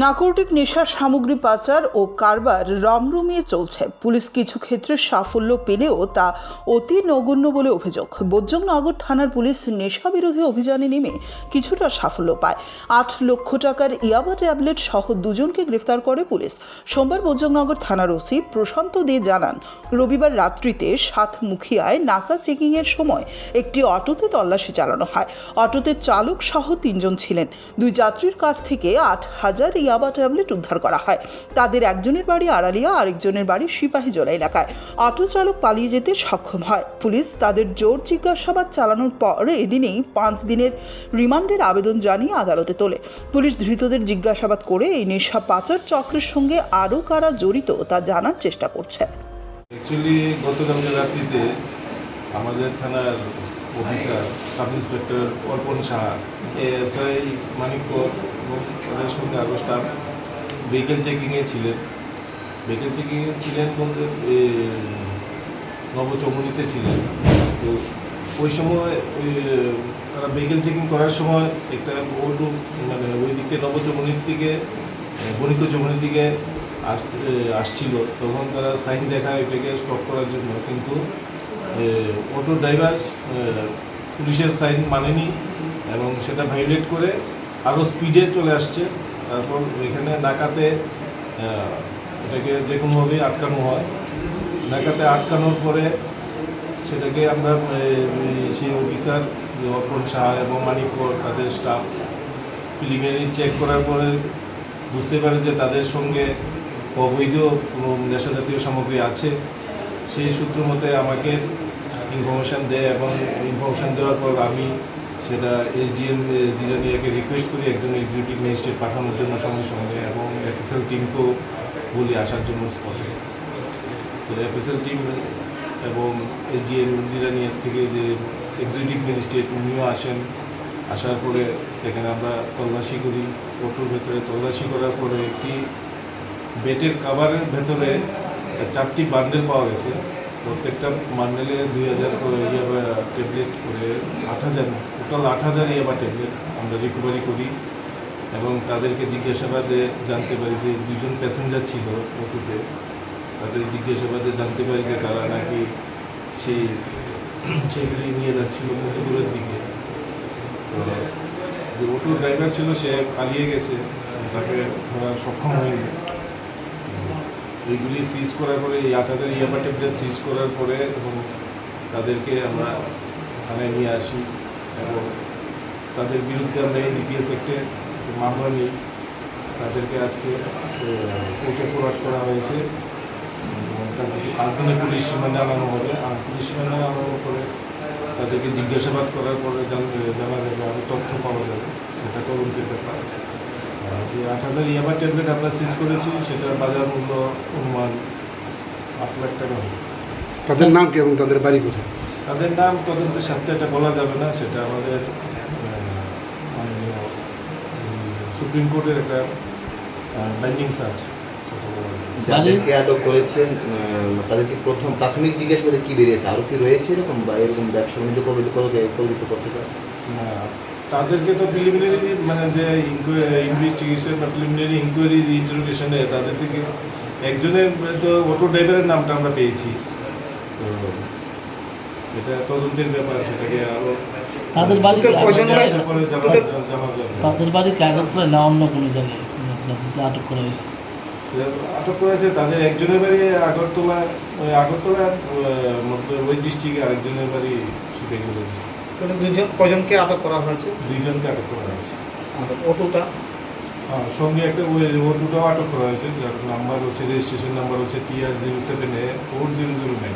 নাকোটিক নেশা সামগ্রী পাচার ও কারবার রমরমিয়ে চলছে। পুলিশ কিছু ক্ষেত্রে সাফল্য পেলেও তা অতি নগণ্য বলে অভিযোগ। বজরংনগর থানার পুলিশ নেশা বিরোধী অভিযানে নেমে কিছুটা সাফল্য পায়। ৮ লক্ষ টাকার ইয়াবা ট্যাবলেট সহ দুজনকে গ্রেফতার করে পুলিশ। সোমবার বজরংনগর থানার ওসি প্রশান্ত দে জানান, রবিবার রাত্রিতে সাতমুখিয়ায় নাকা চেকিংয়ের সময় একটি অটোতে তল্লাশি চালানো হয়। অটোতে চালক সহ ৩ জন ছিলেন। 2 যাত্রীর কাছ থেকে ৮,০০০ ইয়াবা ট্যাবলেট উদ্ধার করা হয়। তাদের একজনের বাড়ি আড়ালিয়া, আরেকজনের বাড়ি সিপাহীজলা এলাকায়। অটো চালক পালিয়ে যেতে সক্ষম হয়। পুলিশ তাদের জোর জিজ্ঞাসাবাদ চালানোর পর এদিনেই 5 দিনের রিমান্ডের আবেদন জানিয়ে আদালতে তোলে। পুলিশ ধৃতদের জিজ্ঞাসাবাদ করে এই নেশা পাচার চক্রের সঙ্গে আরও কারা জড়িত তা জানার চেষ্টা করছে। অ্যাকচুয়ালি গতকালকে রাত্রিতে আমাদের থানার অফিসার সাব ইন্সপেক্টর অর্পণ সাহা, এএসআই মানিকপুর এবং তাদের সঙ্গে আরও স্টাফ ভেহিকেল চেকিংয়ে ছিলেন। বলতে নবচৌমুনিতে ছিলেন। তো ওই সময় তারা ভেহিকেল চেকিং করার সময় একটা অটো ওই দিকে নবচৌমুনির দিকে বণিক চৌমুনির দিকে আসছিল। তখন তারা সাইন দেখায় এটাকে স্টপ করার জন্য, কিন্তু অটো ড্রাইভার পুলিশের সাইন মানেনি এবং সেটা ভায়োলেট করে আরও স্পিডে চলে আসছে। তারপর এখানে নাকাতে এটাকে যে কোনোভাবেই আটকানো হয়। নাকাতে আটকানোর পরে সেটাকে আমরা সেই অফিসার অর্পণ সাহা এবং মানিকপুর তাদের স্টাফ প্রিলিমিনারি চেক করার পরে বুঝতে পারে যে তাদের সঙ্গে অবৈধ নেশাজাতীয় সামগ্রী আছে। সেই সূত্র মতে আমাকে ইনফরমেশান দেয় এবং ইনফরমেশান দেওয়ার পর আমি সেটা এসডিএম জিরানিয়াকে রিকোয়েস্ট করি একজন এক্সিকিউটিভ ম্যাজিস্ট্রেট পাঠানোর জন্য সঙ্গে সঙ্গে, এবং এফএসএল টিমকেও বলি আসার জন্য স্পটে। তো এফএসএল টিম এবং এসডিএম জিরানিয়ার থেকে যে এক্সিকিউটিভ ম্যাজিস্ট্রেট উনিও আসেন। আসার পরে সেখানে আমরা তল্লাশি করি। অটোর ভেতরে তল্লাশি করার পরে একটি বেটের কাভারের ভেতরে 4টি বান্ডেল পাওয়া গেছে। প্রত্যেকটা বান্ডেলে 2000 করে ইয়াবা ট্যাবলেট করে 8000, টোটাল 8000 ইয়াবা ট্যাবলেট আমরা রিকভারি করি। এবং তাদেরকে জিজ্ঞাসাবাদে জানতে পারি যে 2 জন প্যাসেঞ্জার ছিল অটোতে। তাদের জিজ্ঞাসাবাদে জানতে পারি যে তারা নাকি সেগুলি নিয়ে যাচ্ছিল মধুপুরের দিকে। তো যে অটো ড্রাইভার ছিল সে পালিয়ে গেছে, তাকে ধরা সক্ষম হয়নি। এইগুলি সিজ করার পরে এই 8000 ইয়াবা ট্যাবলেট সিজ করার পরে এবং তাদেরকে আমরা থানায় নিয়ে আসি এবং তাদের বিরুদ্ধে আমরা এনডিপিএস অ্যাক্টে মামলা নিই। তাদেরকে আজকে কোর্টে ফরওয়ার্ড করা হয়েছে এবং তাদেরকে 5 দিনের পুলিশ রিমান্ডে আনানো হবে। আর পুলিশ রিমান্ডে আনানোর পরে তাদেরকে জিজ্ঞাসাবাদ করার পরে জানা যাবে, আরও তথ্য পাওয়া যাবে, সেটা তদন্তের ব্যাপার। যে 8000 ইয়াবা ট্যাবলেট আমরা সিজ করেছি সেটার বাজার মূল্য অনুমান 8 লাখ টাকা হবে। তাদের নাম কি এবং তাদের বাড়ি কোথায়? তাদের নাম তদন্তের সাথে এটা বলা যাবে না, সেটা আমাদের সুপ্রিম কোর্টের একটা বাইন্ডিং সার্চ, সেটা বলা যাবে। যাদেরকে আটক করেছেন তাদেরকে প্রথম প্রাথমিক জিজ্ঞাসাবাদে কি বেরিয়েছে? আরও কি রয়েছে এরকম বা এরকম ব্যবসা বাণিজ্য প্রকৃত করছে? তাদেরকে তো প্রিলিমিনারি যে ইনভেস্টিগেশন বা প্রিলিমিনারি ইনকোয়ারি ইন্টারোগেশনে তাদের থেকে একজনের তো অটো ড্রাইভারের নামটা আমরা পেয়েছি। তো এটা তদন্তের ব্যাপার, সেটাকে আরও তাদের বাড়ি আগরতলা না অন্য কোনো জায়গায় আটক করা হয়েছে? আটক করেছে তাদের একজনের বাড়ি আগরতলা ওয়েস্ট ডিস্ট্রিক্টে, আরেকজনের বাড়ি সিপাহীজলা ডিস্ট্রিক্ট। কজনকে আটক করা হয়েছে? 2 জনকে আটক করা হয়েছে। অটোটা সঙ্গে একটা অটোটাও আটক করা হয়েছে, যার নাম্বার হচ্ছে রেজিস্ট্রেশন নাম্বার হচ্ছে TR 07A 4009।